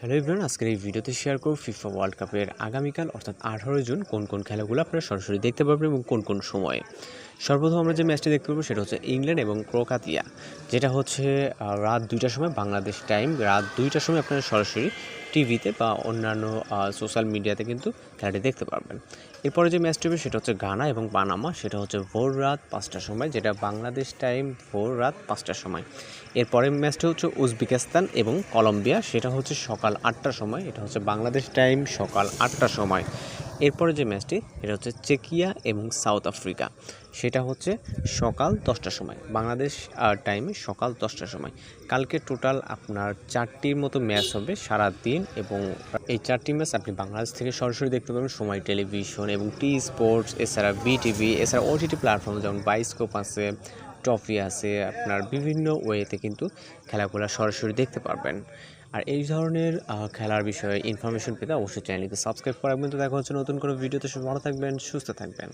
Hello everyone, আজকের এই ভিডিওতে শেয়ার করব ফিফা ওয়ার্ল্ড কাপের আগামীকাল অর্থাৎ 18 জুন কোন কোন খেলাগুলো আপনারা সরাসরি দেখতে পারবেন এবং কোন কোন সময়ে। সর্বপ্রথম আমরা যে ম্যাচটি দেখতে পাবো সেটা হচ্ছে ইংল্যান্ড এবং ক্রোয়েশিয়া, যেটা হচ্ছে রাত 2টার সময় বাংলাদেশ টাইম। রাত 2টার সময় আপনারা সরাসরি টিভিতে বা অন্যান্য সোশ্যাল মিডিয়াতে কিন্তু খেলাটি দেখতে পারবেন। এরপরে যে ম্যাচটি হবে সেটা হচ্ছে গানা এবং পানামা, সেটা হচ্ছে ভোর রাত 5টার সময়, যেটা বাংলাদেশ টাইম ভোর রাত 5টার সময়। এরপরের ম্যাচটা হচ্ছে উজবেকিস্তান এবং কলম্বিয়া, সেটা হচ্ছে সকাল 8টার সময়, এটা হচ্ছে বাংলাদেশ টাইম সকাল 8টার সময়। এরপরে যে ম্যাচটি এটা হচ্ছে চেকিয়া এবং সাউথ আফ্রিকা, সেটা হচ্ছে সকাল 10টার সময়, বাংলাদেশ টাইমে সকাল 10টার সময়। কালকে টোটাল আপনার 4টির মতো ম্যাচ হবে সারা দিন, এবং এই 4টি ম্যাচ আপনি বাংলাদেশ থেকে সরাসরি দেখতে পাবেন সময় টেলিভিশন এবং টি স্পোর্টস, এছাড়া বিটিভি, এছাড়া ওটিটি প্ল্যাটফর্ম যেমন বাইস্কোপ আছে, ট্রফি আছে, আপনার বিভিন্ন ওয়েতে কিন্তু খেলাগুলো সরাসরি দেখতে পারবেন। আর এই ধরনের খেলার বিষয়ে ইনফরমেশন পেতে অবশ্যই চ্যানেলকে সাবস্ক্রাইব করে রাখবেন। তো দেখা হচ্ছে নতুন কোনো ভিডিওতে। সব ভালো থাকবেন, সুস্থ থাকবেন।